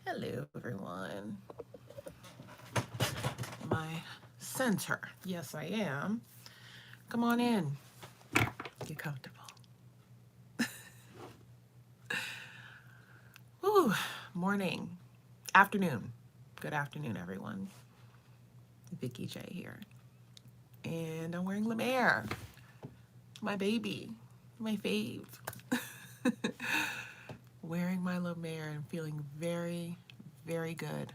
Hello, everyone. My center. Yes, I am. Come on in. Get comfortable. Woo. Morning. Afternoon. Good afternoon, everyone. Vikeejeah here. And I'm wearing La Mer. My baby. My fave. Wearing my La Mer and feeling very, very good.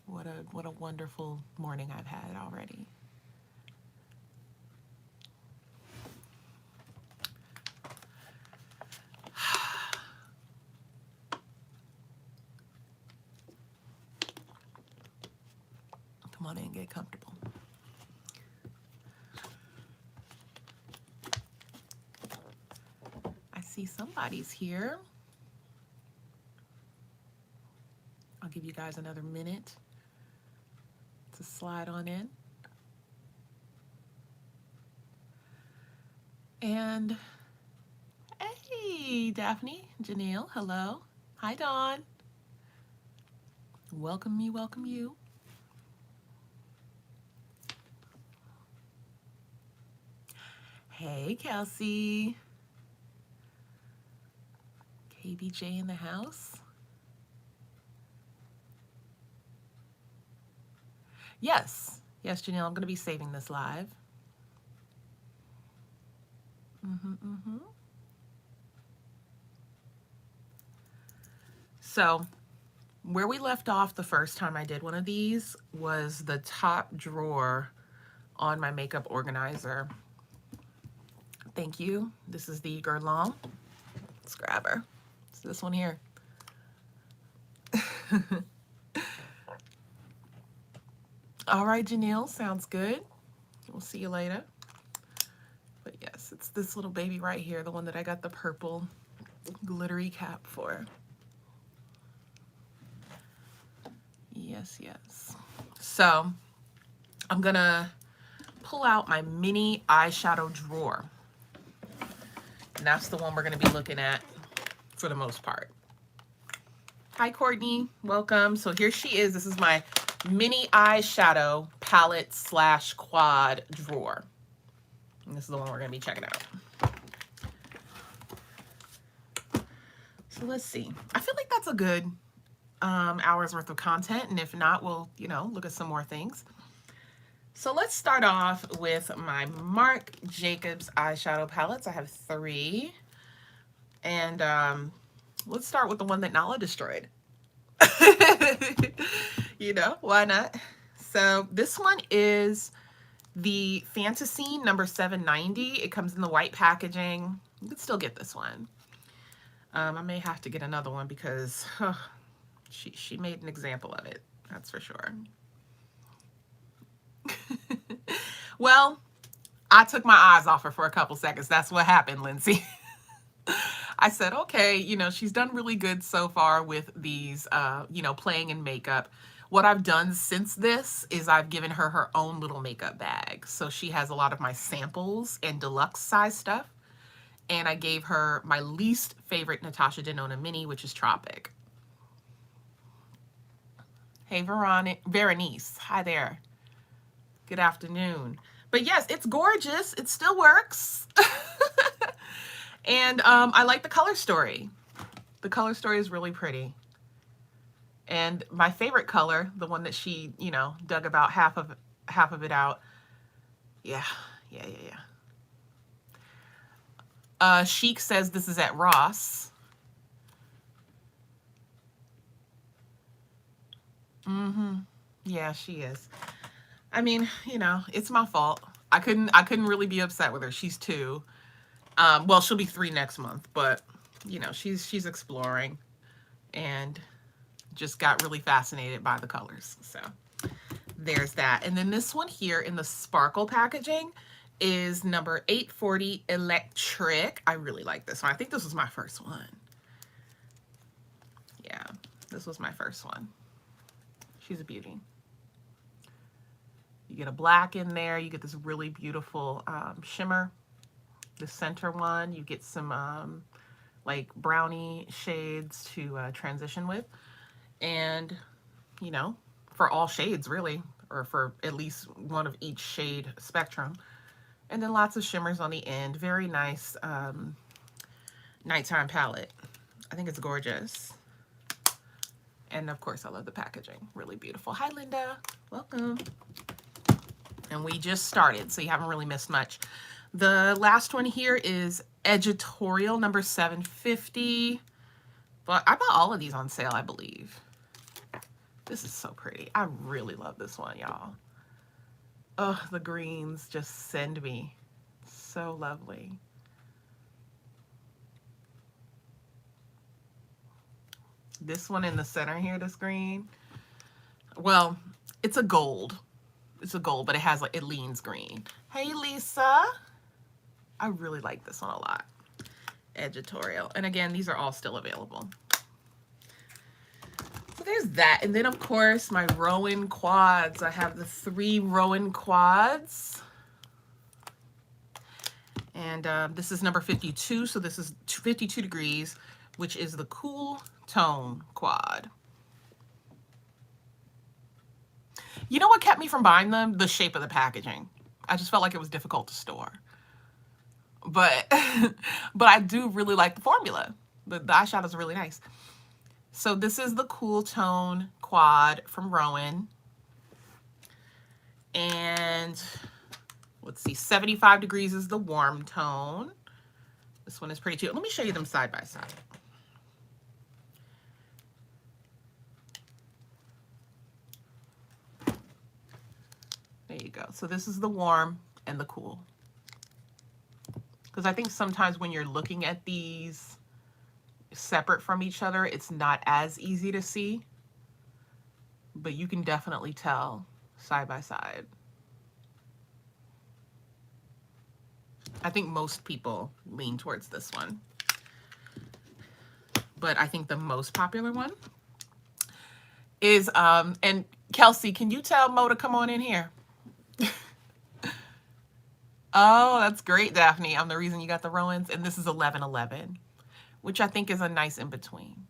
What a wonderful morning I've had already. Come on in, get comfortable. I see somebody's here. I'll give you guys another minute to slide on in. And hey, Daphne, Janelle, hello. Hi, Dawn. Welcome you, welcome you. Hey, Kelsey. KBJ in the house. Yes, Janelle, I'm going to be saving this live. So, where we left off the first time I did one of these was the top drawer on my makeup organizer. Thank you. This is the Guerlain. Let's grab her. It's this one here. All right, Janelle, sounds good. We'll see you later. But yes, it's this little baby right here, the one that I got the purple glittery cap for. Yes, yes. So I'm gonna pull out my mini eyeshadow drawer. And that's the one we're gonna be looking at for the most part. Hi, Courtney, welcome. So here she is. This is my mini eyeshadow palette / quad drawer. And this is the one we're gonna be checking out. So let's see. I feel like that's a good hour's worth of content. And if not, we'll, look at some more things. So let's start off with my Marc Jacobs eyeshadow palettes. I have 3. And let's start with the one that Nala destroyed. Why not? So this one is the Fantasy number 790. It comes in the white packaging. You can still get this one. I may have to get another one because she made an example of it. That's for sure. Well, I took my eyes off her for a couple seconds. That's what happened, Lindsay. I said, okay, she's done really good so far with these, playing in makeup. What I've done since this is I've given her her own little makeup bag. So she has a lot of my samples and deluxe size stuff. And I gave her my least favorite Natasha Denona mini, which is Tropic. Hey, Veronice. Hi there. Good afternoon. But yes, it's gorgeous. It still works. And I like the color story. The color story is really pretty. And my favorite color, the one that she, dug about half of it out. Yeah. Chic says this is at Ross. Yeah, she is. I mean, it's my fault. I couldn't really be upset with her. She's 2. Well, she'll be 3 next month, but she's exploring and just got really fascinated by the colors. So there's that. And then this one here in the sparkle packaging is number 840 Electric. I really like this one. I think this was my first one. Yeah, this was my first one. She's a beauty. You get a black in there. You get this really beautiful shimmer. The center one, you get some like brownie shades to transition with. And, you know, for all shades really, or for at least one of each shade spectrum. And then lots of shimmers on the end. Very nice nighttime palette. I think it's gorgeous. And of course, I love the packaging. Really beautiful. Hi, Linda. Welcome. And we just started, so you haven't really missed much. The last one here is Editorial number 750. But I bought all of these on sale, I believe. This is so pretty. I really love this one, y'all. Oh, the greens just send me. So lovely. This one in the center here, this green. Well, it's a gold. It's a gold, but it has like, it leans green. Hey, Lisa. I really like this one a lot. Editorial. And again, these are all still available. So there's that. And then, of course, my Rowan quads. I have the 3 Rowan quads. And this is number 52. So this is 52 degrees, which is the Cool Tone quad. You know what kept me from buying them? The shape of the packaging. I just felt like it was difficult to store. But but I do really like the formula. The eyeshadows are really nice. So this is the Cool Tone quad from Rowan. And let's see, 75 degrees is the warm tone. This one is pretty too. Let me show you them side by side. There you go. So this is the warm and the cool. Because I think sometimes when you're looking at these separate from each other, it's not as easy to see. But you can definitely tell side by side. I think most people lean towards this one. But I think the most popular one is, and Kelsey, can you tell Mo to come on in here? Oh, that's great, Daphne. I'm the reason you got the Rowans. And this is 1111, which I think is a nice in-between.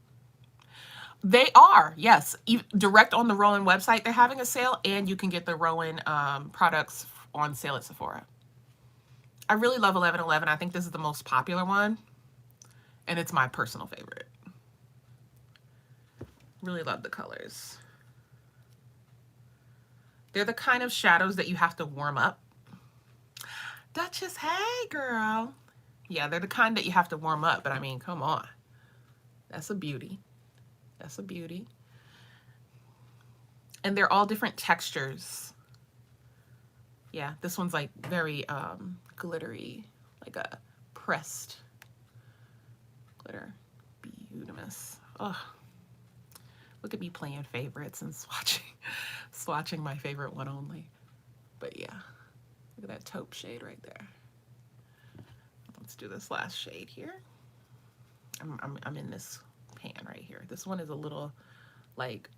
They are, yes. Direct on the Rowan website, they're having a sale, and you can get the Rowan products on sale at Sephora. I really love 1111. I think this is the most popular one, and it's my personal favorite. Really love the colors. They're the kind of shadows that you have to warm up. Duchess, hey girl. Yeah, they're the kind that you have to warm up, but I mean, come on. That's a beauty. That's a beauty. And they're all different textures. Yeah, this one's like very glittery, like a pressed glitter. Beautimous. Oh, look at me playing favorites and swatching my favorite one only. But yeah. Look at that taupe shade right there. Let's do this last shade here. I'm in this pan right here. This one is a little like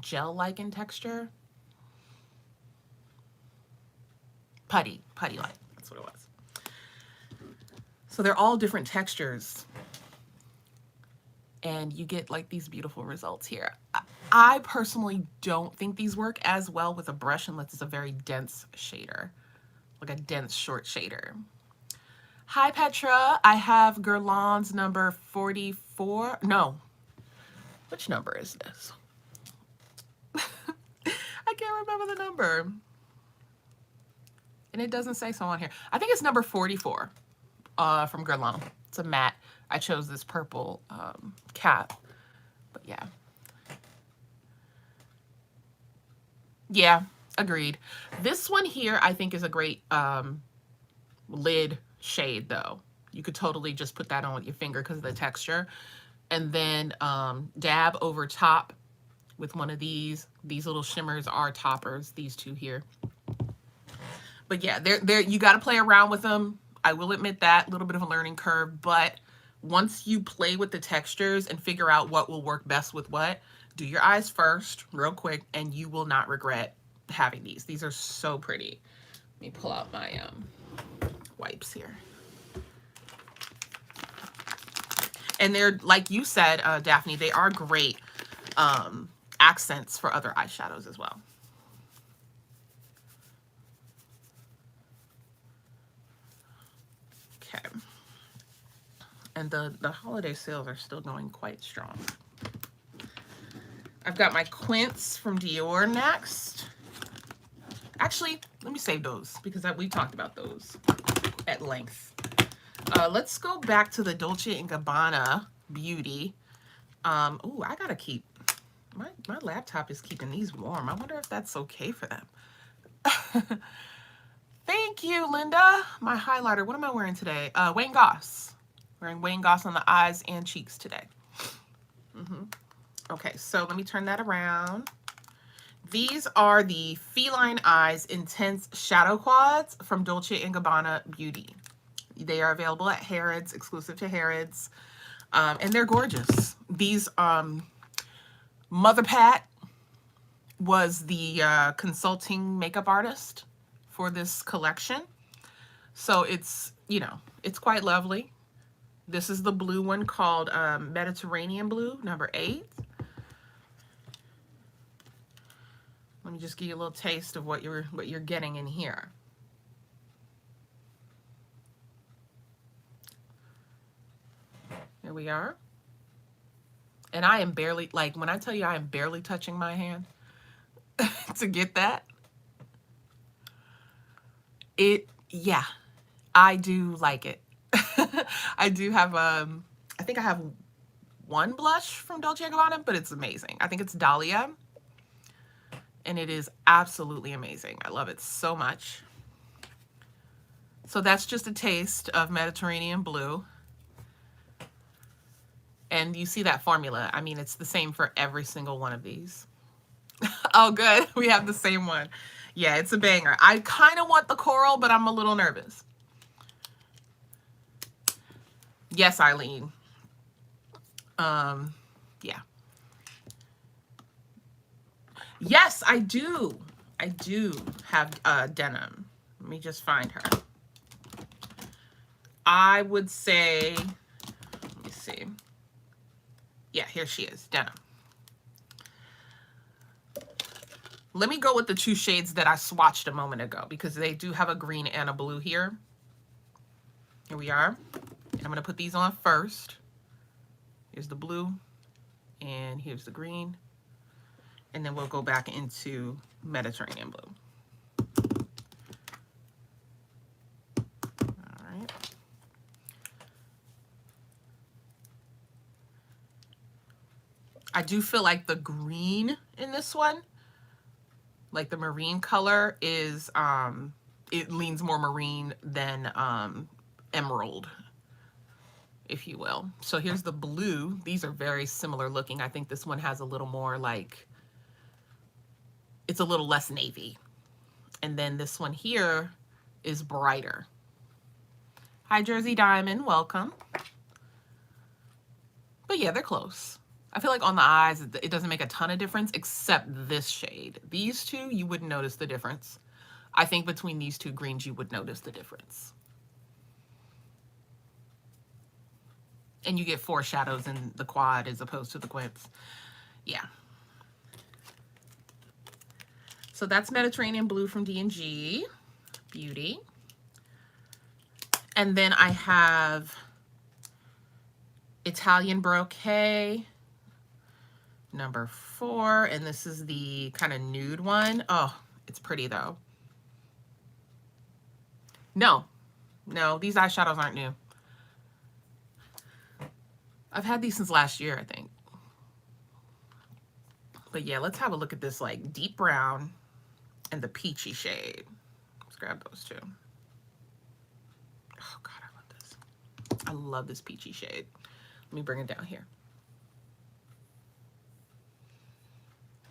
gel-like in texture. Putty-like. That's what it was. So they're all different textures. And you get like these beautiful results here. I personally don't think these work as well with a brush unless it's a very dense shader, like a dense short shader. Hi, Petra. I have Guerlain's number 44. No. Which number is this? I can't remember the number. And it doesn't say so on here. I think it's number 44 from Guerlain. It's a matte. I chose this purple cap, but yeah. Yeah, agreed. This one here I think is a great lid shade though. You could totally just put that on with your finger because of the texture. And then dab over top with one of these. These little shimmers are toppers, these two here. But yeah, they're you got to play around with them. I will admit that, a little bit of a learning curve, but once you play with the textures and figure out what will work best with what, do your eyes first real quick and you will not regret having these. These are so pretty. Let me pull out my wipes here. And they're, like you said, Daphne, they are great accents for other eyeshadows as well. Okay. And the holiday sales are still going quite strong. I've got my quints from Dior next. Actually, let me save those because we talked about those at length. Let's go back to the Dolce & Gabbana Beauty. Ooh, I gotta keep, my laptop is keeping these warm. I wonder if that's okay for them. Thank you, Linda. My highlighter, what am I wearing today? Wayne Goss. Wearing Wayne Goss on the eyes and cheeks today. Okay, so let me turn that around. These are the Feline Eyes Intense Shadow Quads from Dolce & Gabbana Beauty. They are available at Harrods, exclusive to Harrods, and they're gorgeous. These, Mother Pat was the consulting makeup artist for this collection. So it's, you know, it's quite lovely. This is the blue one called Mediterranean Blue, number 8. Let me just give you a little taste of what you're getting in here. Here we are. And I am barely, like, when I tell you I am barely touching my hand to get that, yeah, I do like it. I do have, I think I have one blush from Dolce & Gabbana, but it's amazing. I think it's Dahlia. And it is absolutely amazing. I love it so much. So that's just a taste of Mediterranean Blue. And you see that formula. I mean, it's the same for every single one of these. Oh, good. We have the same one. Yeah, it's a banger. I kind of want the coral, but I'm a little nervous. Yes, Eileen. Yeah. Yes, I do. I do have denim. Let me just find her. I would say, let me see. Yeah, here she is, denim. Let me go with the 2 shades that I swatched a moment ago because they do have a green and a blue here. Here we are. I'm going to put these on first. Here's the blue and here's the green. And then we'll go back into Mediterranean Blue. All right. I do feel like the green in this one, like the marine color, is, it leans more marine than emerald, if you will. So here's the blue. These are very similar looking. I think this one has a little more like, it's a little less navy. And then this one here is brighter. Hi, Jersey Diamond, welcome. But yeah, they're close. I feel like on the eyes, it doesn't make a ton of difference except this shade. These two, you wouldn't notice the difference. I think between these 2 greens, you would notice the difference. And you get 4 shadows in the quad as opposed to the quints. Yeah. So that's Mediterranean Blue from D&G Beauty. And then I have Italian Brocade, number 4. And this is the kind of nude one. Oh, it's pretty though. No, these eyeshadows aren't new. I've had these since last year, I think. But yeah, let's have a look at this like deep brown and the peachy shade. Let's grab those 2. Oh God, I love this. I love this peachy shade. Let me bring it down here.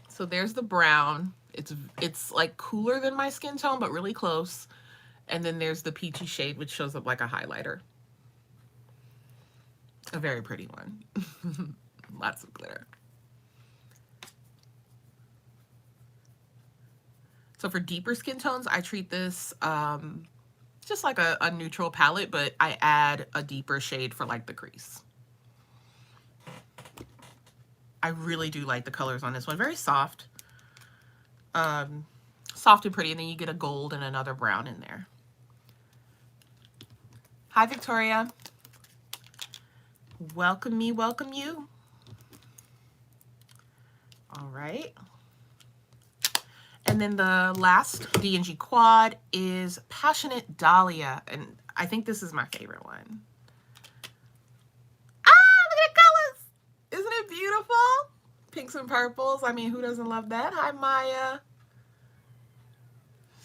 So there's the brown. It's like cooler than my skin tone, but really close. And then there's the peachy shade, which shows up like a highlighter. A very pretty one. Lots of glitter. So for deeper skin tones, I treat this just like a neutral palette, but I add a deeper shade for like the crease. I really do like the colors on this one. Very soft. Soft and pretty, and then you get a gold and another brown in there. Hi, Victoria. Welcome me, welcome you. All right. And then the last D&G quad is Passionate Dahlia, and I think this is my favorite one. Ah, look at the colors! Isn't it beautiful? Pinks and purples. I mean, who doesn't love that? Hi, Maya.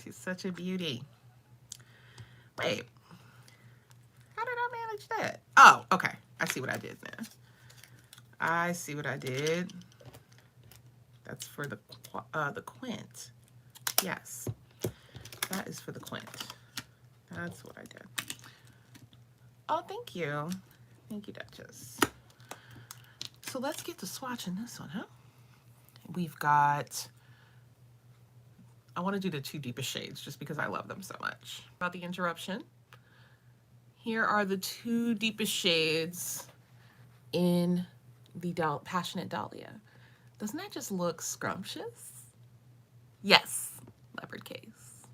She's such a beauty. Wait. How did I manage that? Oh, okay. I see what I did now. I see what I did. That's for the quint. Yes. That is for the quint. That's what I did. Oh, thank you. Thank you, Duchess. So let's get to swatching this one, huh? We've got, I want to do the 2 deepest shades just because I love them so much. About the interruption. Here are the 2 deepest shades in the Passionate Dahlia. Doesn't that just look scrumptious? Yes, leopard case.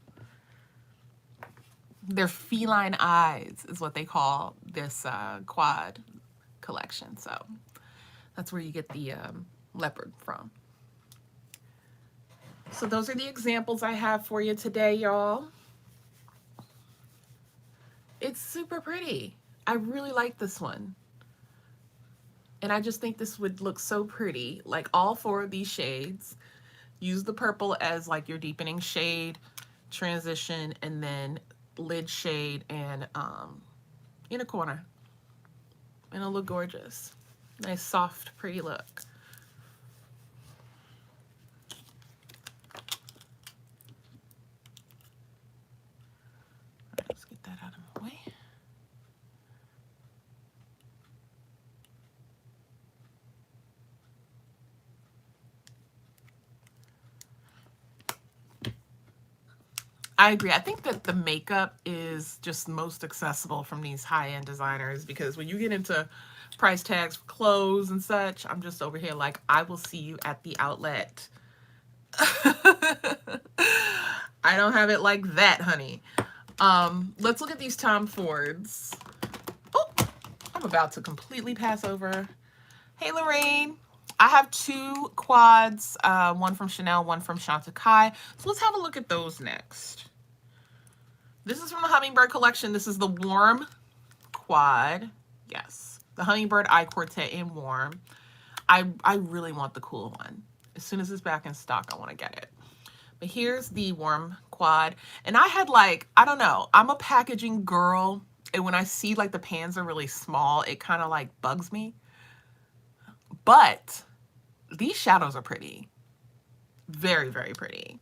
They're feline eyes is what they call this quad collection. So that's where you get the leopard from. So those are the examples I have for you today, y'all. It's super pretty. I really like this one. And I just think this would look so pretty. Like all 4 of these shades. Use the purple as like your deepening shade, transition, and then lid shade and inner corner. And it'll look gorgeous. Nice, soft, pretty look. Let's get that out of my way. I agree. I think that the makeup is just most accessible from these high-end designers, because when you get into price tags for clothes and such, I'm just over here like, I will see you at the outlet. I don't have it like that, honey. Let's look at these Tom Fords. Oh, I'm about to completely pass over. Hey, Lorraine. I have 2 quads, one from Chanel, one from Shanta Kai. So let's have a look at those next. This is from the Hummingbird collection. This is the warm quad. Yes, the Hummingbird Eye Quartet in warm. I really want the cool one. As soon as it's back in stock, I want to get it. But here's the warm quad. And I had like, I don't know, I'm a packaging girl. And when I see like the pans are really small, it kind of like bugs me. But these shadows are pretty. Very, very pretty.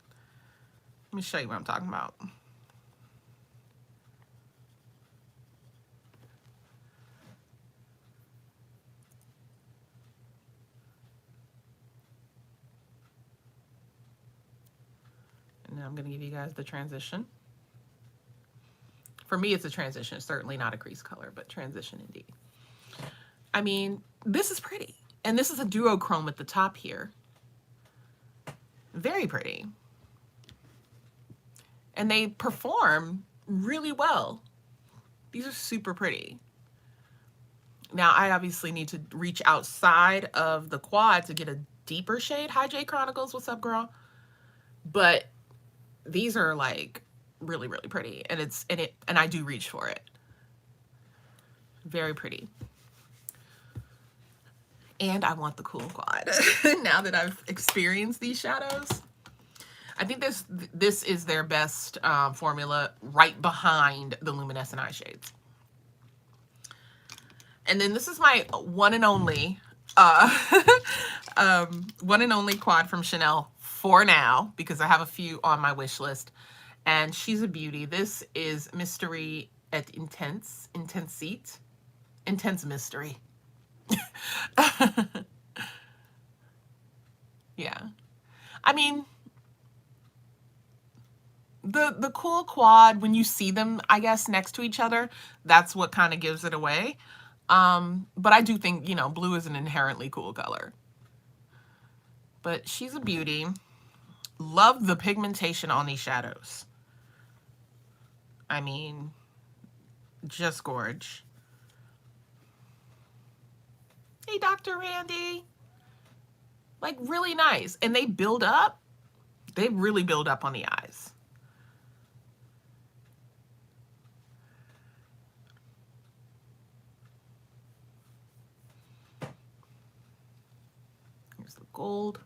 Let me show you what I'm talking about. And now I'm going to give you guys the transition. For me, it's a transition. It's certainly not a crease color, but transition indeed. I mean, this is pretty. And this is a duochrome at the top here. Very pretty. And they perform really well. These are super pretty. Now, I obviously need to reach outside of the quad to get a deeper shade. Hi, J Chronicles. What's up, girl? But these are like really, really pretty. And I do reach for it. Very pretty. And I want the cool quad. Now that I've experienced these shadows, I think this is their best formula, right behind the luminescent eye shades. And then this is my one and only quad from Chanel for now, because I have a few on my wish list, and she's a beauty. This is Mystery et Intense Mystery. Yeah, I mean, the cool quad, when you see them, I guess, next to each other, that's what kind of gives it away. But I do think, you know, blue is an inherently cool color. But she's a beauty. Love the pigmentation on these shadows. I mean, just gorge. Hey, Dr. Randy. Like, really nice. And they build up. They really build up on the eyes. Here's the gold.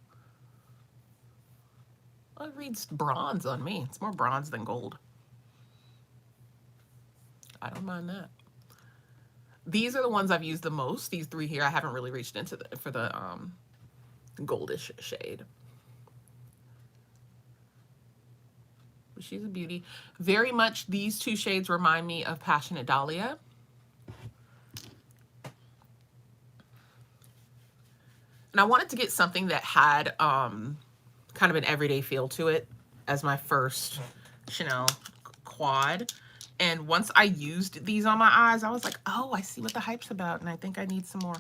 Well, it reads bronze on me. It's more bronze than gold. I don't mind that. These are the ones I've used the most. These three here, I haven't really reached into for the goldish shade. But she's a beauty. Very much, these two shades remind me of Passionate Dahlia. And I wanted to get something that had kind of an everyday feel to it as my first Chanel quad. And once I used these on my eyes, I was like, oh, I see what the hype's about, and I think I need some more.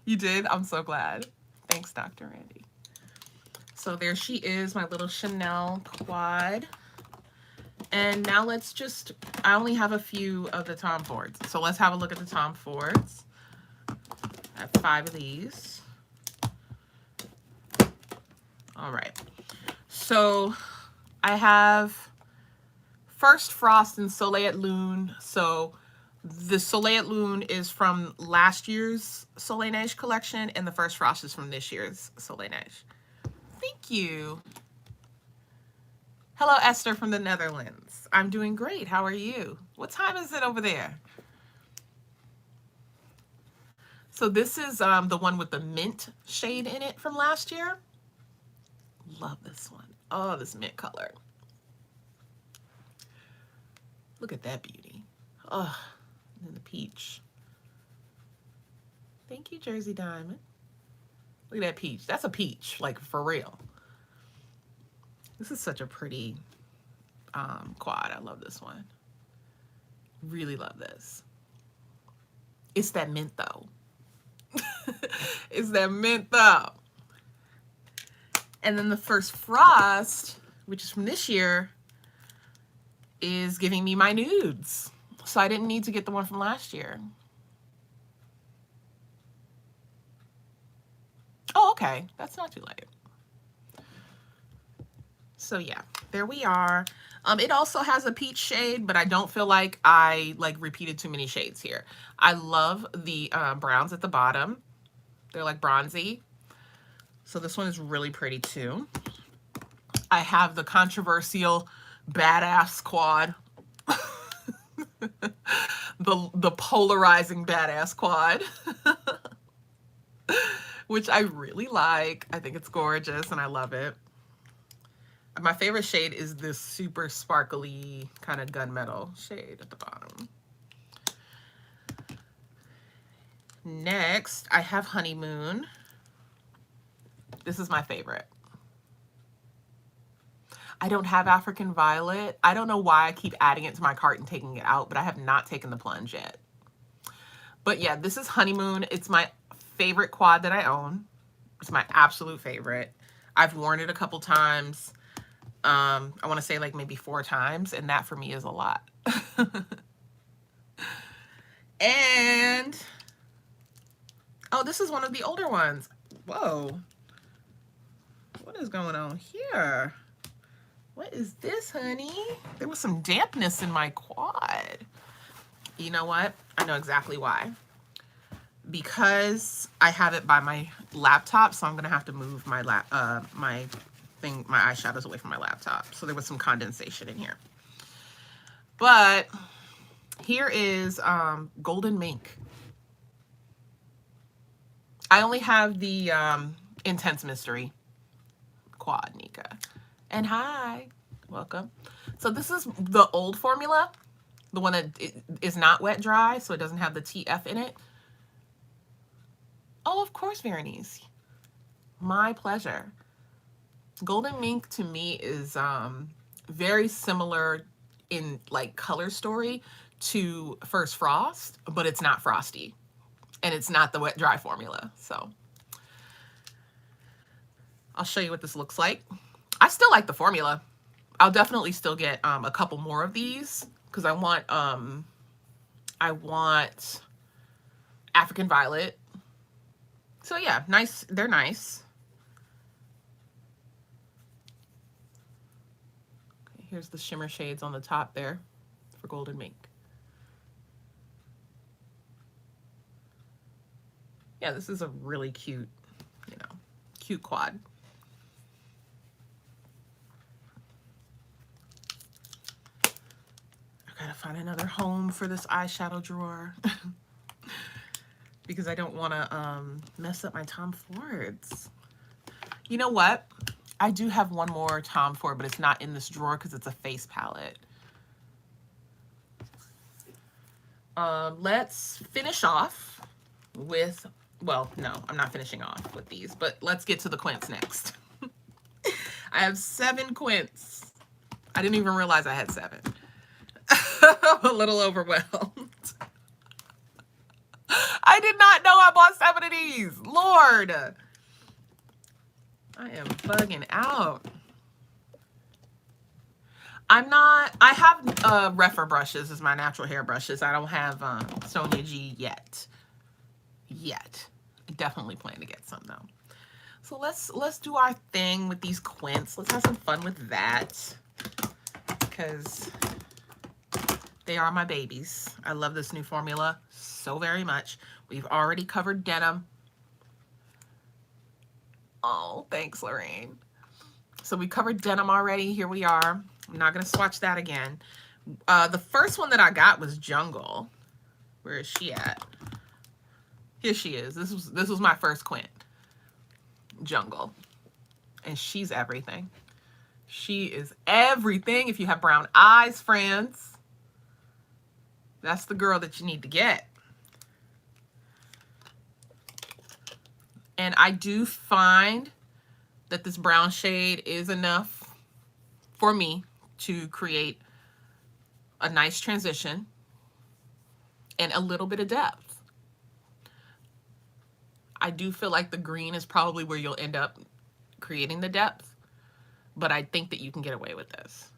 You did? I'm so glad. Thanks, Dr. Randy. So there she is, my little Chanel quad. And now let's just, I only have a few of the Tom Fords. So let's have a look at the Tom Fords. I have 5 of these. All right. So I have First Frost and Soleil et Lune. So the Soleil et Lune is from last year's Soleil Neige collection, and the First Frost is from this year's Soleil Neige. Thank you. Hello, Esther from the Netherlands. I'm doing great. How are you? What time is it over there? So this is the one with the mint shade in it from last year. Love this one. Oh, this mint color. Look at that beauty. Oh, and the peach. Thank you, Jersey Diamond. Look at that peach. That's a peach, like for real. This is such a pretty quad. I love this one. Really love this. It's that mint though. It's that mint though. And then the First Frost, which is from this year, is giving me my nudes. So I didn't need to get the one from last year. Oh, okay. That's not too late. So yeah, there we are. It also has a peach shade, but I don't feel like I repeated too many shades here. I love the browns at the bottom. They're like bronzy. So this one is really pretty too. I have the controversial badass quad. the polarizing badass quad. Which I really like. I think it's gorgeous and I love it. My favorite shade is this super sparkly kind of gunmetal shade at the bottom. Next, I have Honeymoon. This is my favorite. I don't have African Violet. I don't know why I keep adding it to my cart and taking it out, but I have not taken the plunge yet. But yeah, this is Honeymoon. It's my favorite quad that I own. It's my absolute favorite. I've worn it a couple times. I want to say like maybe 4 times, and that for me is a lot. And, oh, this is one of the older ones. Whoa. What is going on here? What is this, honey? There was some dampness in my quad. You know what? I know exactly why. Because I have it by my laptop, so I'm gonna have to move my my eyeshadows away from my laptop. So there was some condensation in here. But here is Golden Mink. I only have the Intense Mystery quad, Nika. And hi, welcome. So this is the old formula, the one that is not wet dry, so it doesn't have the TF in it. Oh, of course, Veronice. My pleasure. Golden Mink to me is very similar in like color story to First Frost, but it's not frosty and it's not the wet dry formula. So I'll show you what this looks like. I still like the formula. I'll definitely still get a couple more of these because I want African Violet. So yeah, nice. They're nice. Okay, here's the shimmer shades on the top there for Golden Mink. Yeah, this is a really cute, cute quad. I gotta find another home for this eyeshadow drawer because I don't want to mess up my Tom Fords. You know what? I do have one more Tom Ford, but it's not in this drawer because it's a face palette. Let's finish off with, well, no, I'm not finishing off with these, but let's get to the quints next. I have 7 quints. I didn't even realize I had 7. I'm a little overwhelmed. I did not know I bought 7 of these. Lord. I am bugging out. I have Refer brushes as my natural hair brushes. I don't have Sonia G yet. I definitely plan to get some though. So let's do our thing with these quints. Let's have some fun with that because they are my babies. I love this new formula so very much. We've already covered denim. Oh, thanks, Lorraine. So we covered denim already. Here we are. I'm not going to swatch that again. The first one that I got was Jungle. Where is she at? Here she is. This was my first quint. Jungle. And she's everything. She is everything. If you have brown eyes, friends, that's the girl that you need to get. And I do find that this brown shade is enough for me to create a nice transition and a little bit of depth. I do feel like the green is probably where you'll end up creating the depth, but I think that you can get away with this.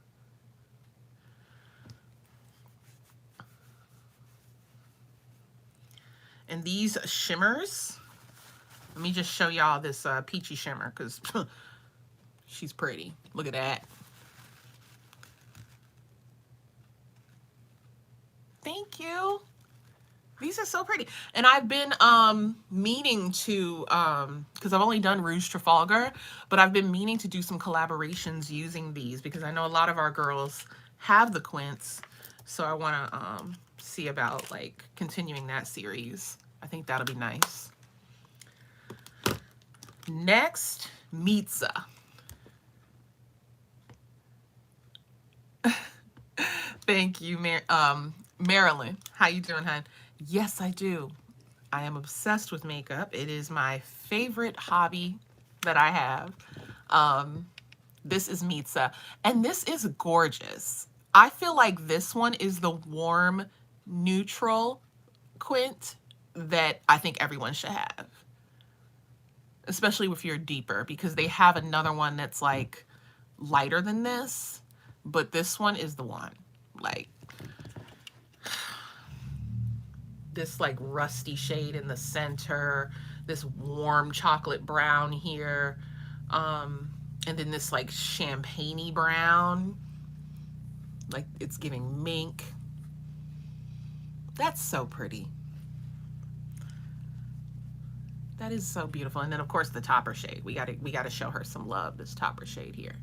And these shimmers, let me just show y'all this peachy shimmer because she's pretty. Look at that. Thank you. These are so pretty. And I've been meaning to, because I've only done Rouge Trafalgar, but I've been meaning to do some collaborations using these because I know a lot of our girls have the quints. So I want to see about like continuing that series. I think that'll be nice. Next, Mitza. Thank you, Marilyn. How you doing, hon? Yes, I do. I am obsessed with makeup. It is my favorite hobby that I have. This is Mitza, and this is gorgeous. I feel like this one is the warm, neutral quint that I think everyone should have, especially if you're deeper, because they have another one that's like lighter than this, but this one is the one. Like this like rusty shade in the center, this warm chocolate brown here, and then this like champagne-y brown, like it's giving mink. That's so pretty. That is so beautiful. And then of course the topper shade. We gotta show her some love, this topper shade here.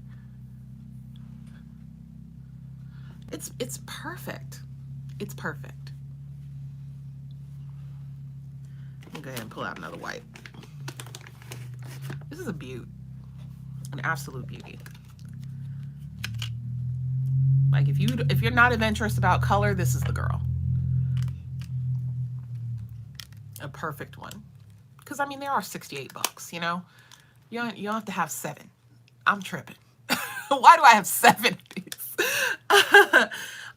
It's perfect. It's perfect. I'll go ahead and pull out another white. This is a beaut. An absolute beauty. Like if you're not adventurous about color, this is the girl. A perfect one. Because I mean they are 68 bucks, you know? You don't have to have 7. I'm tripping. Why do I have 7 of these?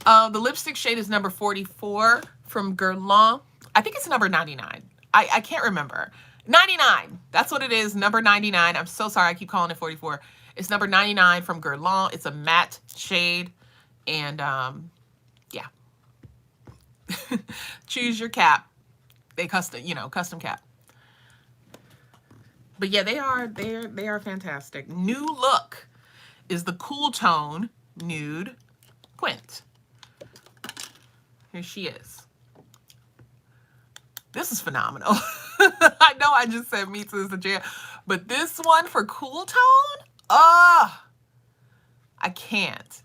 The lipstick shade is number 44 from Guerlain. I think it's number 99. I can't remember. $99. That's what it is, number 99. I'm so sorry I keep calling it 44. It's number 99 from Guerlain. It's a matte shade. And yeah. Choose your cap. They custom, you know, custom cap. But yeah, they are fantastic. New look is the Cool Tone Nude Quint. Here she is. This is phenomenal. I know I just said Meets is the jam, but this one for Cool Tone, I can't.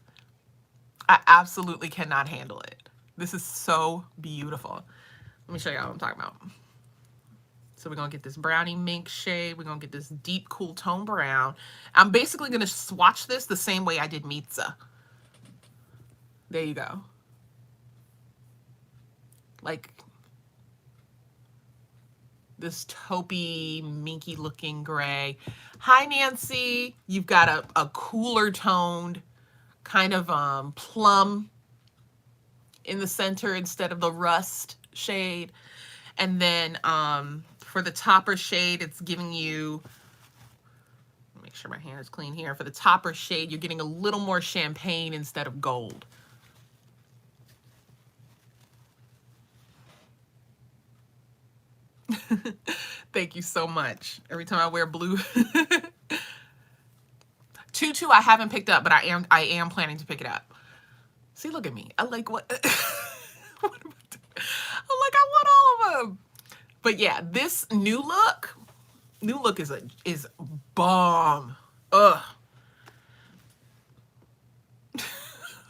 I absolutely cannot handle it. This is so beautiful. Let me show y'all what I'm talking about. So we're going to get this brownie mink shade. We're going to get this deep cool tone brown. I'm basically going to swatch this the same way I did Vikeejeah. There you go. Like this taupey, minky looking gray. Hi, Nancy. You've got a cooler toned kind of plum in the center instead of the rust shade. And then for the topper shade, it's giving you, make sure my hand is clean here. For the topper shade, you're getting a little more champagne instead of gold. Thank you so much. Every time I wear blue. Tutu I haven't picked up, but I am planning to pick it up. See, look at me. I like what, what am I doing? I'm like, I want all of them. But yeah, this new look is bomb. Ugh.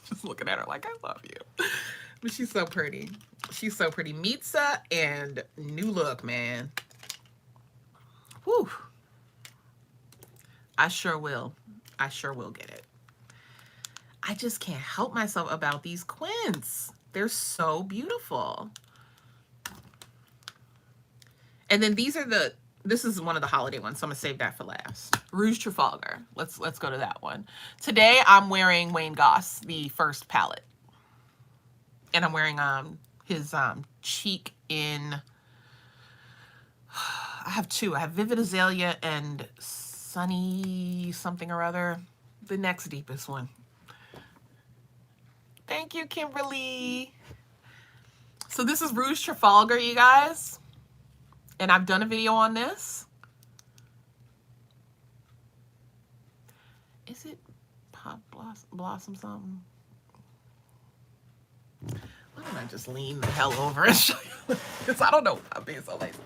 Just looking at her like, I love you. But she's so pretty. She's so pretty. Vikeejeah and new look, man. Whew. I sure will. I sure will get it. I just can't help myself about these quints. They're so beautiful. And then these are the, this is one of the holiday ones, so I'm gonna save that for last. Rouge Trafalgar. Let's go to that one. Today I'm wearing Wayne Goss, the first palette. And I'm wearing his cheek in, I have two. I have Vivid Azalea and Sunny something or other. The next deepest one. Thank you, Kimberly. So this is Rouge Trafalgar, you guys. And I've done a video on this. Is it Pop Blossom something? Why don't I just lean the hell over and show you? Because I don't know. I'm being so lazy.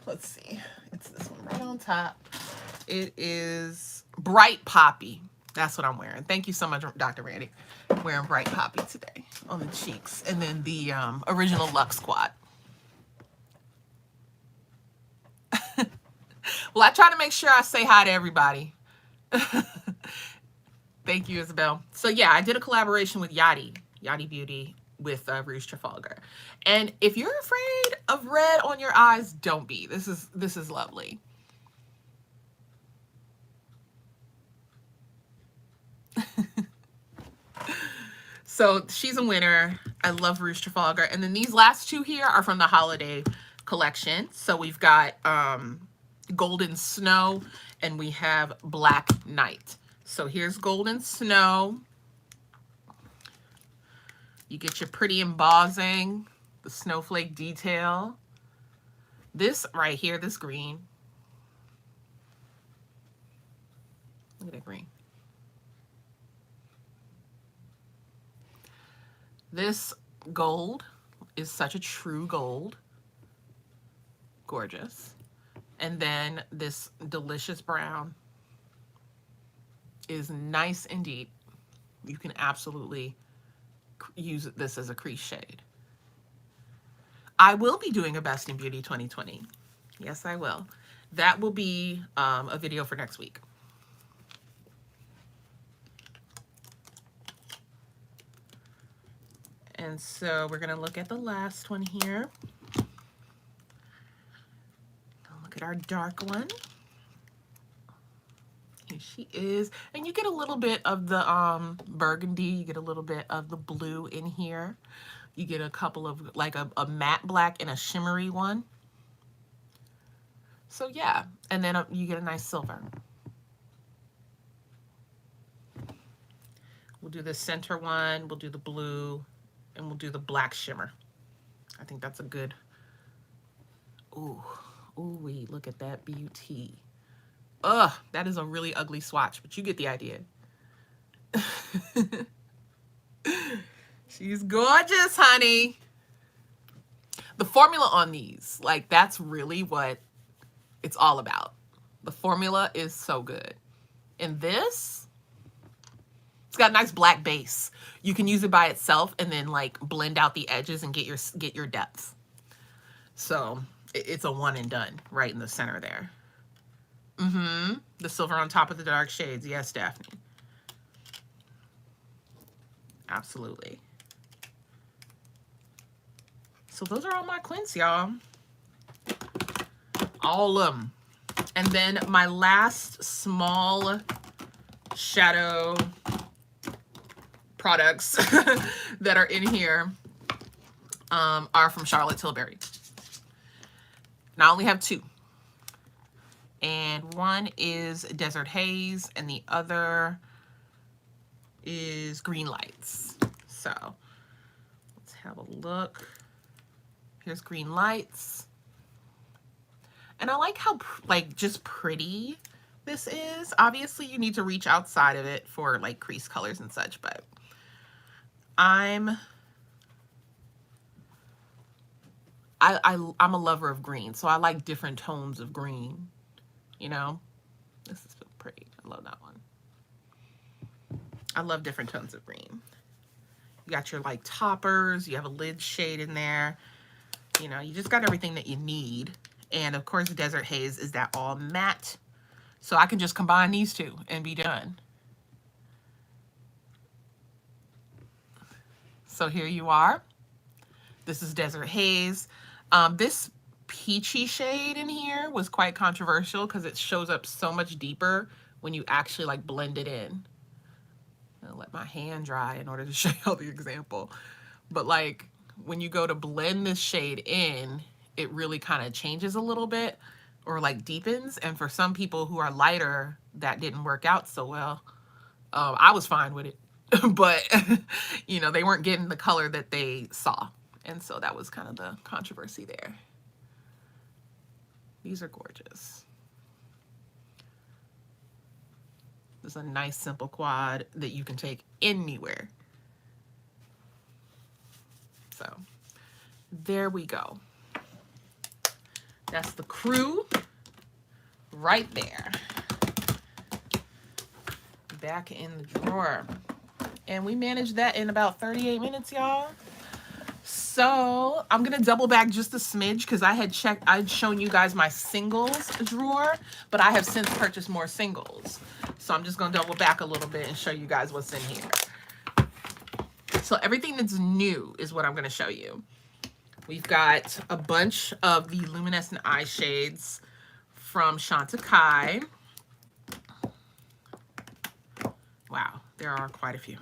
Let's see. It's this one right on top. It is Bright Poppy. That's what I'm wearing. Thank you so much, Dr. Randy. I'm wearing Bright Poppy today on the cheeks. And then the original Luxe Squad. Well, I try to make sure I say hi to everybody. Thank you, Isabel. So yeah, I did a collaboration with Yachty Beauty with Rouge Trafalgar. And if you're afraid of red on your eyes, don't be. This is lovely. So she's a winner. I love Rouge Trafalgar. And then these last two here are from the holiday collection. So we've got Golden Snow and we have Black Night. So here's Golden Snow. You get your pretty embossing, the snowflake detail. This right here, this green. Look at that green. This gold is such a true gold. Gorgeous. And then this delicious brown is nice and deep. You can absolutely use this as a crease shade. I will be doing a Best in Beauty 2020. Yes, I will. That will be a video for next week. And so we're going to look at the last one here. Look at our dark one. Here she is. And you get a little bit of the burgundy. You get a little bit of the blue in here. You get a couple of, like a matte black and a shimmery one. So yeah, and then you get a nice silver. We'll do the center one, we'll do the blue, and we'll do the black shimmer. I think that's a good, ooh, ooh-wee, look at that beauty. Ugh, that is a really ugly swatch, but you get the idea. She's gorgeous, honey. The formula on these, like, that's really what it's all about. The formula is so good. And this, it's got a nice black base. You can use it by itself and then like blend out the edges and get your depth. So it's a one and done right in the center there. The silver on top of the dark shades. Yes, Daphne. Absolutely. So those are all my quints, y'all. All of them. And then my last small shadow products that are in here are from Charlotte Tilbury. And I only have two. And one is Desert Haze and the other is Green Lights. So let's have a look. Here's Green Lights. And I like how like just pretty this is. Obviously you need to reach outside of it for like crease colors and such, but I'm a lover of green, so I like different tones of green, you know. This is pretty. I love that one. I love different tones of green. You got your like toppers, you have a lid shade in there. You know, you just got everything that you need. And of course, Desert Haze is that all matte. So I can just combine these two and be done. So here you are. This is Desert Haze. This peachy shade in here was quite controversial because it shows up so much deeper when you actually like blend it in. I'll let my hand dry in order to show you the example. But like when you go to blend this shade in, it really kind of changes a little bit or like deepens. And for some people who are lighter, that didn't work out so well. I was fine with it, but you know, they weren't getting the color that they saw. And so that was kind of the controversy there. These are gorgeous. This is a nice simple quad that you can take anywhere. So there we go. That's the crew right there. Back in the drawer. And we managed that in about 38 minutes, y'all. So I'm gonna double back just a smidge because I'd shown you guys my singles drawer, but I have since purchased more singles. So I'm just gonna double back a little bit and show you guys what's in here. So everything that's new is what I'm gonna show you. We've got a bunch of the luminescent eye shades from Shanta Kai. Wow, there are quite a few.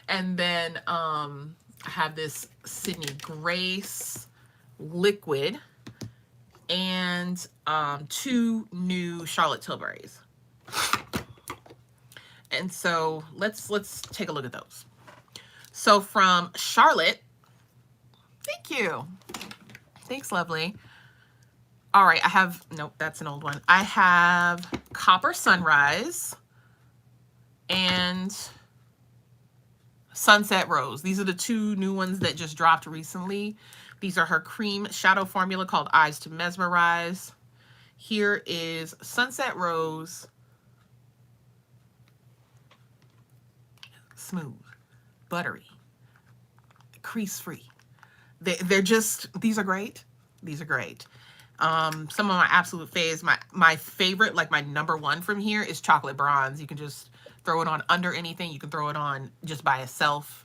And then I have this Sydney Grace liquid and two new Charlotte Tilburys. And so let's take a look at those. So from Charlotte, thank you. Thanks, lovely. All right, I have, nope, that's an old one. I have Copper Sunrise and Sunset Rose. These are the two new ones that just dropped recently. These are her cream shadow formula called Eyes to Mesmerize. Here is Sunset Rose. Smooth, buttery, crease-free. They're just, these are great. These are great. Some of my absolute faves, my favorite, like my number one from here is Chocolate Bronze. You can just throw it on under anything. You can throw it on just by itself.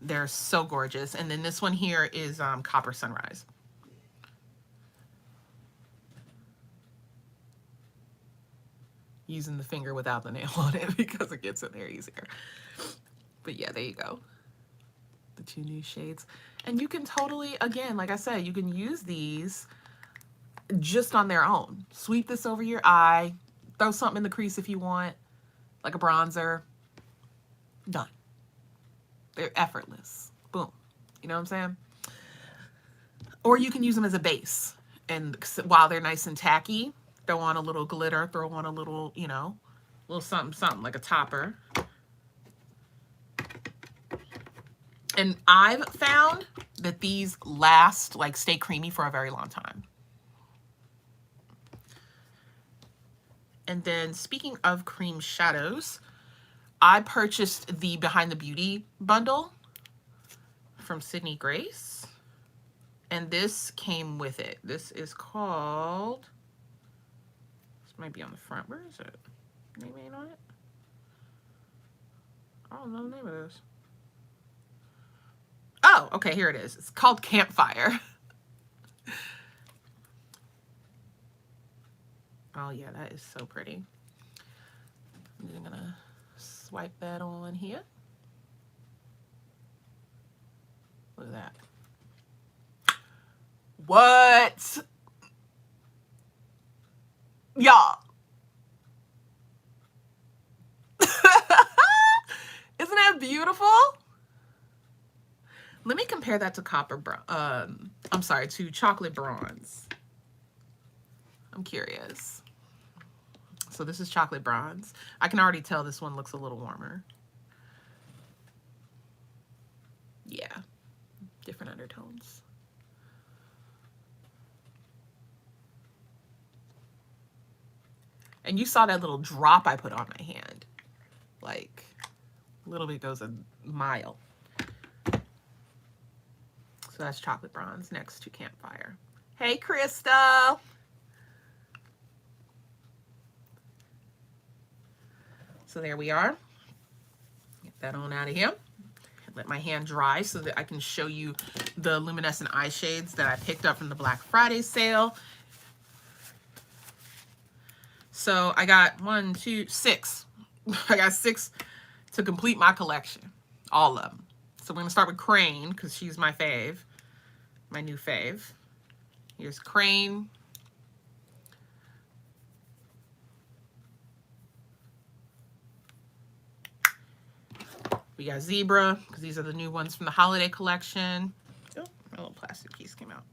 They're so gorgeous. And then this one here is Copper Sunrise. Using the finger without the nail on it because it gets in there easier. But yeah, there you go. The two new shades. And you can totally, again, like I said, you can use these just on their own. Sweep this over your eye. Throw something in the crease if you want, like a bronzer. Done. They're effortless. Boom. You know what I'm saying? Or you can use them as a base. And while they're nice and tacky, throw on a little glitter, throw on a little, you know, little something, something like a topper. And I've found that these last, like, stay creamy for a very long time. And then speaking of cream shadows, I purchased the Behind the Beauty bundle from Sydney Grace. And this came with it. This is called, this might be on the front. Where is it? Name ain't on it? I don't know the name of this. Oh, okay, here it is. It's called Campfire. Oh yeah, that is so pretty. I'm just gonna swipe that on here. Look at that. What? Y'all. Isn't that beautiful? Let me compare that to to chocolate bronze. I'm curious. So this is chocolate bronze. I can already tell this one looks a little warmer. Yeah, different undertones. And you saw that little drop I put on my hand. Like, a little bit goes a mile. So that's chocolate bronze next to Campfire. Hey, Crystal. So there we are. Get that on out of here. Let my hand dry so that I can show you the luminescent eye shades that I picked up from the Black Friday sale. So I got 6. I got 6 to complete my collection. All of them. So we're going to start with Crane because she's my fave. My new fave. Here's Crane. We got Zebra, because these are the new ones from the holiday collection. Oh, my little plastic piece came out.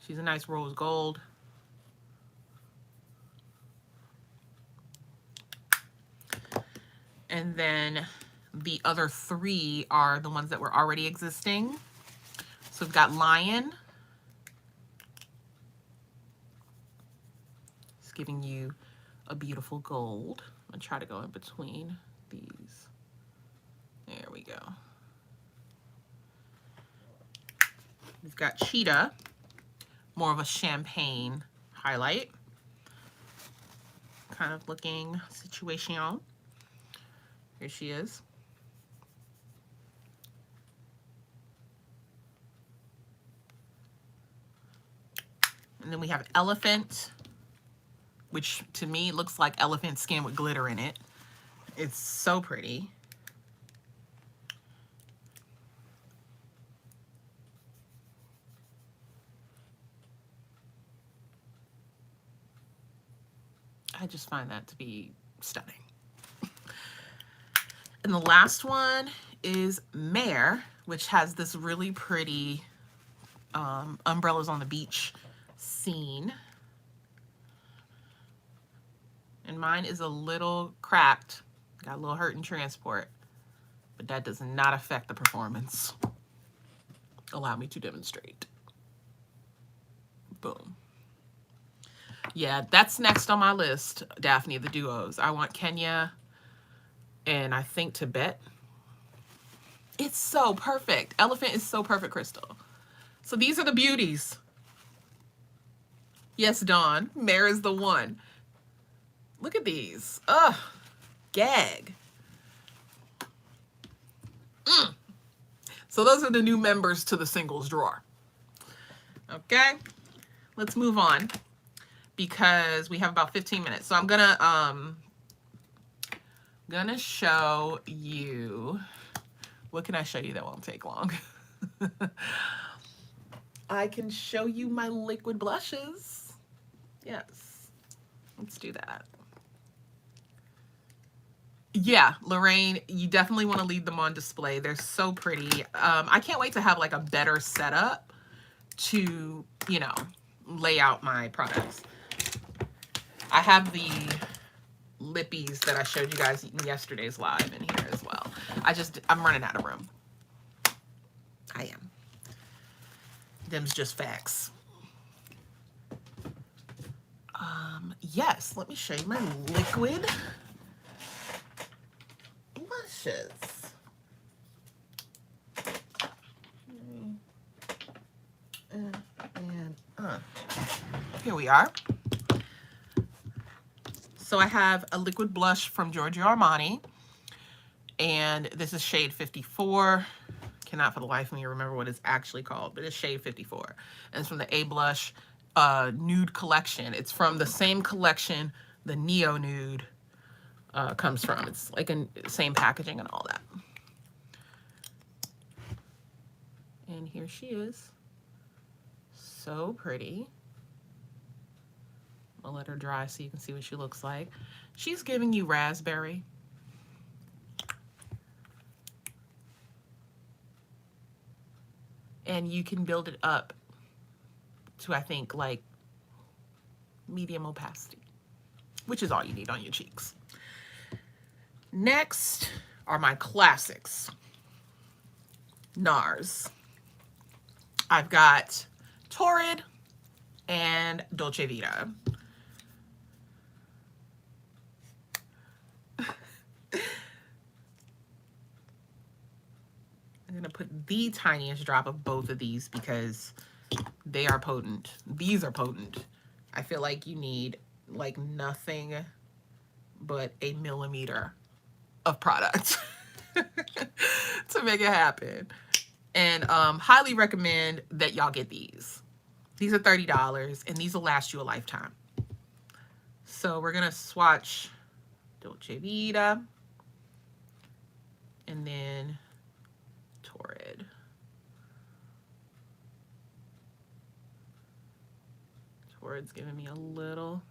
She's a nice rose gold. And then the other 3 are the ones that were already existing. So we've got Lion. It's giving you a beautiful gold. I'm going to try to go in between these. There we go. We've got Cheetah, more of a champagne highlight. Kind of looking situation. Here she is. And then we have Elephant, which to me looks like elephant skin with glitter in it. It's so pretty. I just find that to be stunning. And the last one is Mare, which has this really pretty umbrellas on the beach scene. And mine is a little cracked, got a little hurt in transport, but that does not affect the performance. Allow me to demonstrate. Boom. Yeah, that's next on my list, Daphne, the duos. I want Kenya and I think Tibet. It's so perfect. Elephant is so perfect, Crystal. So these are the beauties. Yes, Dawn. Mare is the one. Look at these. Ugh. Gag. So those are the new members to the singles drawer. Okay. Let's move on because we have about 15 minutes. So I'm gonna show you. What can I show you that won't take long? I can show you my liquid blushes. Yes, let's do that. Yeah, Lorraine, you definitely want to leave them on display. They're so pretty. I can't wait to have like a better setup to, you know, lay out my products. I have the lippies that I showed you guys in yesterday's live in here as well. I'm running out of room. I am. Them's just facts. Yes, let me show you my liquid blushes. Here we are. So I have a liquid blush from Giorgio Armani, and this is shade 54. Cannot for the life of me remember what it's actually called, but it's shade 54. And it's from the A Blush Nude Collection. It's from the same collection the Neo Nude comes from. It's like a same packaging and all that. And here she is. So pretty. I'll let her dry so you can see what she looks like. She's giving you raspberry. And you can build it up to, I think, like medium opacity, which is all you need on your cheeks. Next are my classics. NARS. I've got Torrid and Dolce Vita. I'm gonna put the tiniest drop of both of these because they are potent. These are potent. I feel like you need like nothing but a millimeter of product to make it happen. And highly recommend that y'all get these. These are $30 and these will last you a lifetime. So we're gonna swatch Dolce Vita and then Torrid. Torrid's giving me a little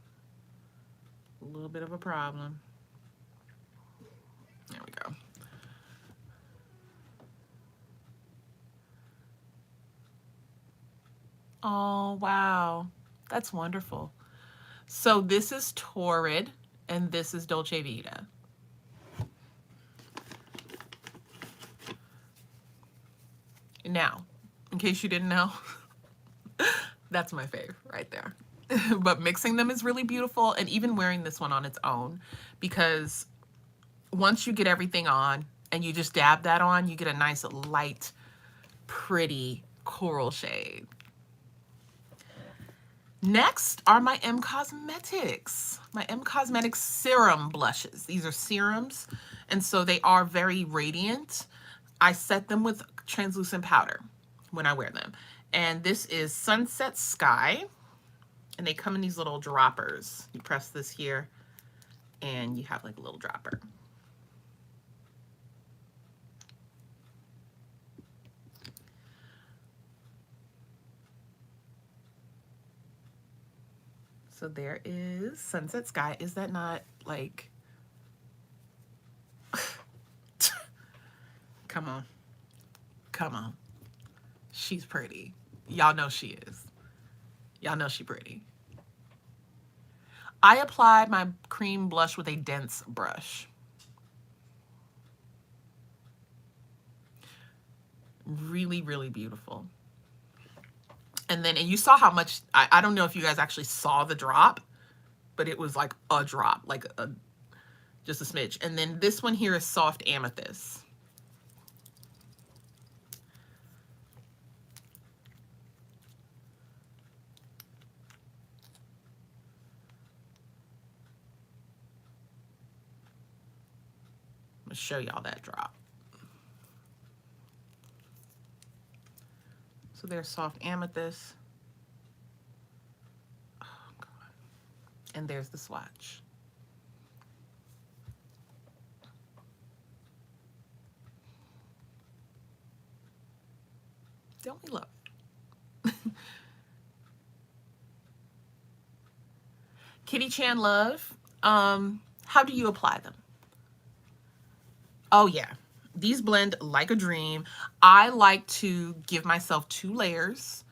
bit of a problem. There we go. Oh, wow. That's wonderful. So this is Torrid and this is Dolce Vita. Now, in case you didn't know, that's my fave right there. But mixing them is really beautiful, and even wearing this one on its own, because once you get everything on and you just dab that on, you get a nice light, pretty coral shade. Next are my M Cosmetics. My M Cosmetics serum blushes. These are serums, and so they are very radiant. I set them with translucent powder when I wear them. And this is Sunset Sky, and they come in these little droppers. You press this here, and you have like a little dropper. So there is Sunset Sky. Is that not like... Come on. Come on. She's pretty. Y'all know she is. Y'all know she pretty. I applied my cream blush with a dense brush. Really, really beautiful. And then, and you saw how much, I don't know if you guys actually saw the drop, but it was like a drop, like just a smidge. And then this one here is Soft Amethyst. I'm gonna show y'all that drop. So there's Soft Amethyst. Oh, God. And there's the swatch. Don't we love it? Kitty Chan Love, how do you apply them? Oh yeah, these blend like a dream. I like to give myself 2 layers,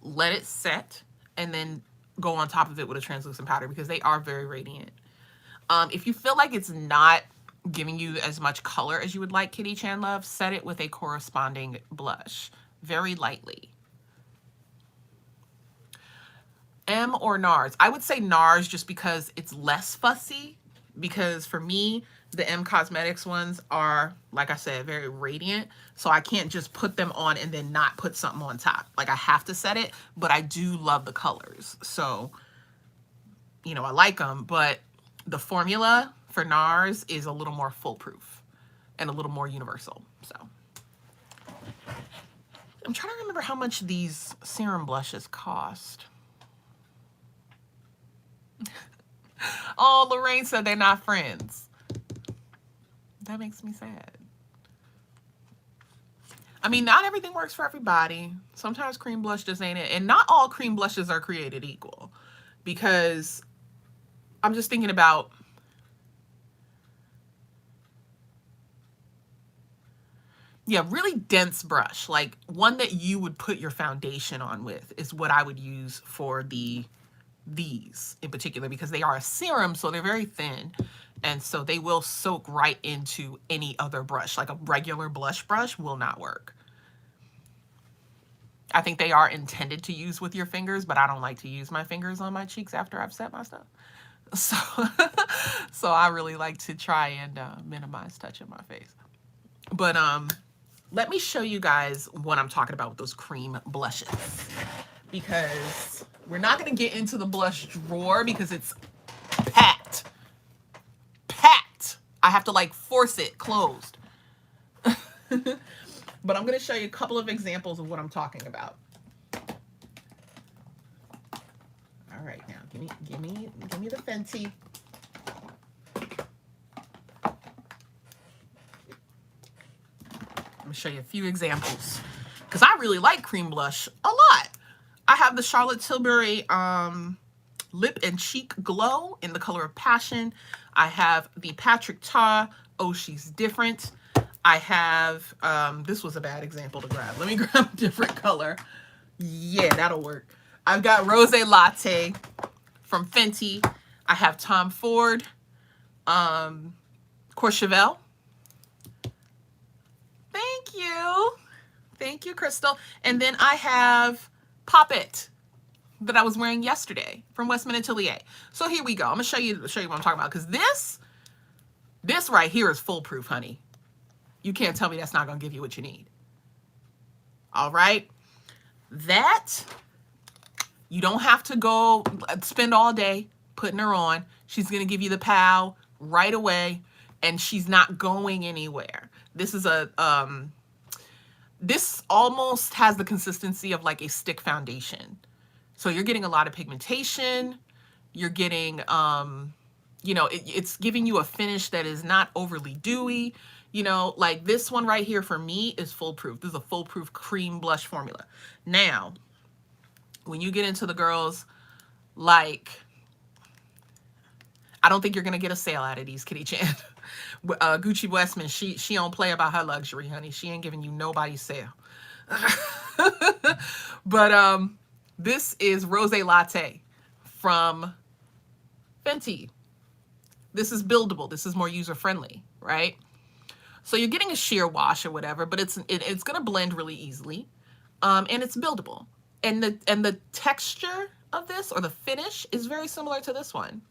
let it set, and then go on top of it with a translucent powder because they are very radiant. If you feel like it's not giving you as much color as you would like, Kitty Chan Love, set it with a corresponding blush very lightly. M or NARS? I would say NARS just because it's less fussy, because for me, the M Cosmetics ones are, like I said, very radiant. So I can't just put them on and then not put something on top. Like I have to set it, but I do love the colors. So, you know, I like them, but the formula for NARS is a little more foolproof and a little more universal. So I'm trying to remember how much these serum blushes cost. Oh, Lorraine said they're not friends. That makes me sad. I mean, not everything works for everybody. Sometimes cream blush just ain't it. And not all cream blushes are created equal. Because I'm just thinking about, yeah, really dense brush. Like one that you would put your foundation on with is what I would use for these in particular, because they are a serum, so they're very thin. And so they will soak right into any other brush. Like a regular blush brush will not work. I think they are intended to use with your fingers, but I don't like to use my fingers on my cheeks after I've set my stuff. So, so I really like to try and minimize touching my face. But let me show you guys what I'm talking about with those cream blushes, because we're not going to get into the blush drawer because it's packed. I have to like force it closed. But I'm going to show you a couple of examples of what I'm talking about. All right, now give me the Fenty. I'm going to show you a few examples because I really like cream blush a lot. I have the Charlotte Tilbury Lip and Cheek Glow in the color of Passion. I have the Patrick Ta, Oh She's Different. I have, this was a bad example to grab. Let me grab a different color. Yeah, that'll work. I've got Rosé Latte from Fenty. I have Tom Ford, Courchevel. Thank you. Thank you, Crystal. And then I have Pop It that I was wearing yesterday from Westman Atelier. So here we go. I'm gonna show you what I'm talking about, because this right here is foolproof, honey. You can't tell me that's not gonna give you what you need. All right, that you don't have to go spend all day putting her on. She's gonna give you the pow right away, and she's not going anywhere. This is a this almost has the consistency of like a stick foundation. So you're getting a lot of pigmentation. You're getting, you know, it's giving you a finish that is not overly dewy. You know, like this one right here for me is foolproof. This is a foolproof cream blush formula. Now, when you get into the girls, like, I don't think you're going to get a sale out of these, Kitty Chan. Gucci Westman, she don't play about her luxury, honey. She ain't giving you nobody's sale. But this is Rosé Latte from Fenty. This is buildable. This is more user-friendly, right? So you're getting a sheer wash or whatever, but it's going to blend really easily, and it's buildable. And the texture of this, or the finish, is very similar to this one.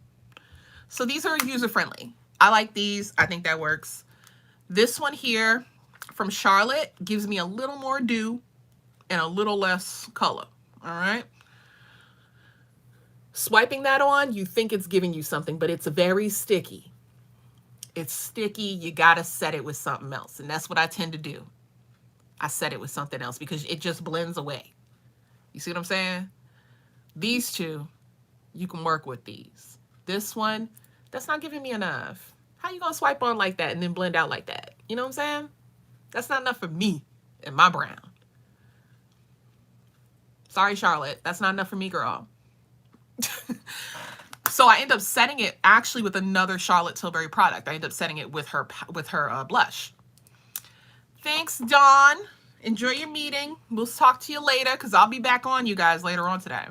So these are user-friendly. I like these. I think that works. This one here from Charlotte gives me a little more dew and a little less color. All right. Swiping that on, you think it's giving you something, but it's very sticky. It's sticky. You got to set it with something else. And that's what I tend to do. I set it with something else because it just blends away. You see what I'm saying? These two, you can work with these. This one, that's not giving me enough. How you going to swipe on like that and then blend out like that? You know what I'm saying? That's not enough for me and my brown. Sorry, Charlotte. That's not enough for me, girl. So I end up setting it actually with another Charlotte Tilbury product. I end up setting it with her blush. Thanks, Dawn. Enjoy your meeting. We'll talk to you later because I'll be back on you guys later on today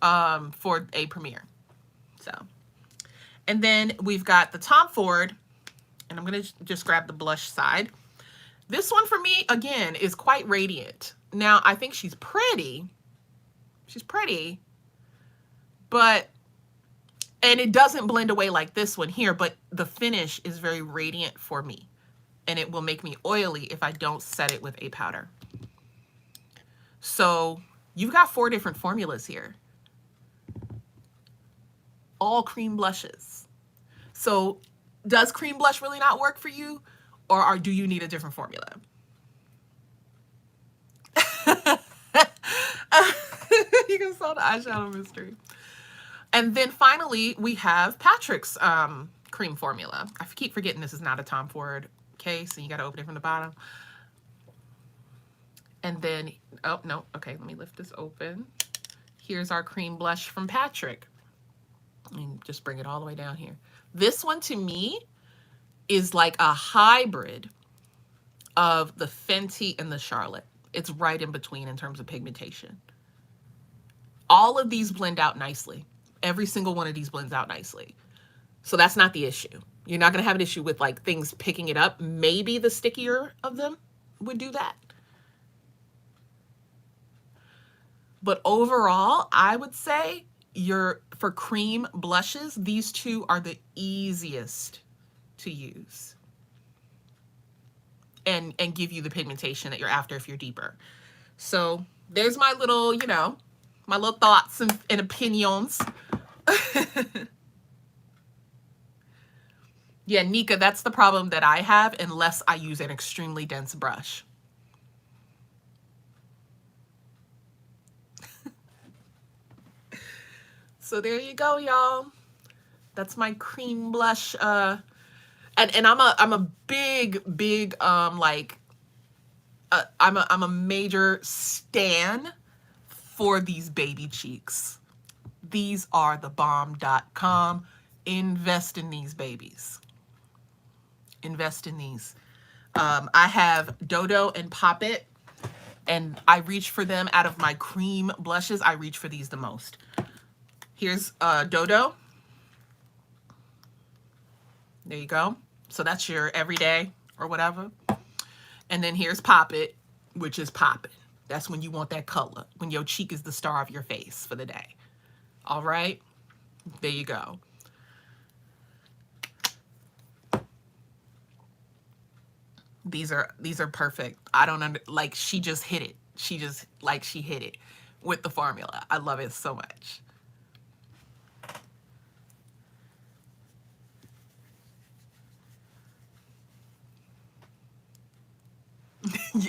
for a premiere. So, and then we've got the Tom Ford, and I'm going to just grab the blush side. This one for me, again, is quite radiant. Now, I think she's pretty. She's pretty, but, and it doesn't blend away like this one here, but the finish is very radiant for me. And it will make me oily if I don't set it with a powder. So you've got 4 different formulas here. All cream blushes. So does cream blush really not work for you? Or do you need a different formula? You can solve the eyeshadow mystery. And then finally, we have Patrick's cream formula. I keep forgetting this is not a Tom Ford case, and you got to open it from the bottom. And then, oh, no. Okay, let me lift this open. Here's our cream blush from Patrick. And just bring it all the way down here. This one, to me, is like a hybrid of the Fenty and the Charlotte. It's right in between in terms of pigmentation. All of these blend out nicely. Every single one of these blends out nicely. So that's not the issue. You're not going to have an issue with like things picking it up. Maybe the stickier of them would do that. But overall, I would say for cream blushes, these 2 are the easiest to use and give you the pigmentation that you're after if you're deeper. So there's my little, you know, my little thoughts and opinions. Yeah, Nika, that's the problem that I have unless I use an extremely dense brush. So there you go, y'all. That's my cream blush. And I'm a big like I'm a major stan for these baby cheeks. These are the bomb.com. Invest in these babies. Invest in these. I have Dodo and Pop It, and I reach for them out of my cream blushes. I reach for these the most. Here's Dodo. There you go. So that's your everyday or whatever. And then here's Pop It, which is popping. That's when you want that color, when your cheek is the star of your face for the day. All right, there you go. These are perfect. I don't like, she just hit it. She hit it with the formula. I love it so much.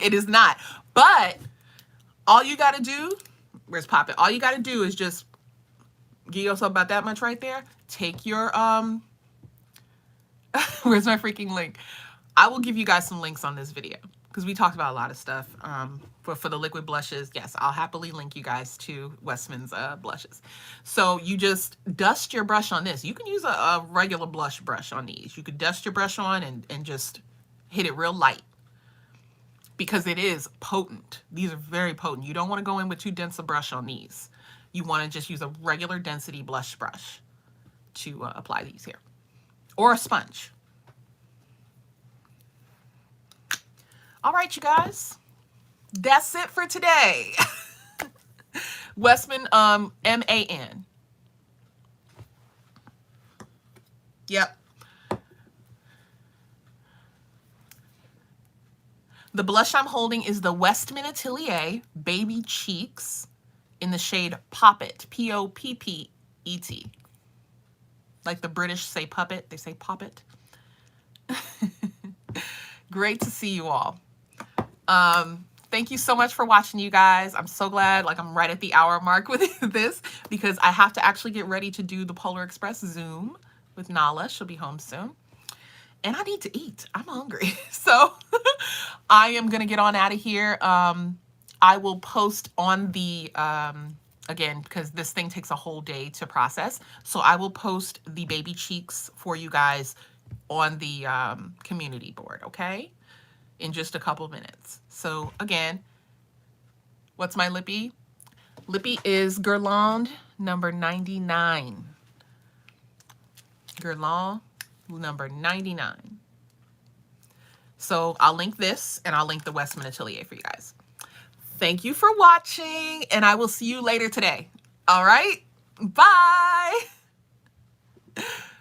It is not. But all you got to do, where's Pop It? All you got to do is just give yourself about that much right there. Take your, where's my freaking link? I will give you guys some links on this video because we talked about a lot of stuff. For the liquid blushes, yes, I'll happily link you guys to Westman's blushes. So you just dust your brush on this. You can use a regular blush brush on these. You could dust your brush on and just hit it real light because it is potent. These are very potent. You don't want to go in with too dense a brush on these. You want to just use a regular density blush brush to apply these here, or a sponge. All right, you guys, that's it for today. Westman, M-A-N. Yep. The blush I'm holding is the Westman Atelier Baby Cheeks in the shade Poppet, P-O-P-P-E-T. Like the British say puppet, they say poppet. Great to see you all. Thank you so much for watching, you guys. I'm so glad, like, I'm right at the hour mark with this because I have to actually get ready to do the Polar Express Zoom with Nala. She'll be home soon. And I need to eat. I'm hungry. So I am going to get on out of here. I will post on the, again, because this thing takes a whole day to process. So I will post the baby cheeks for you guys on the community board, okay? In just a couple minutes. So again, what's my lippy? Lippy is Guerlain number 99. Guerlain number 99. So I'll link this and I'll link the Westman Atelier for you guys. Thank you for watching, and I will see you later today. All right? Bye.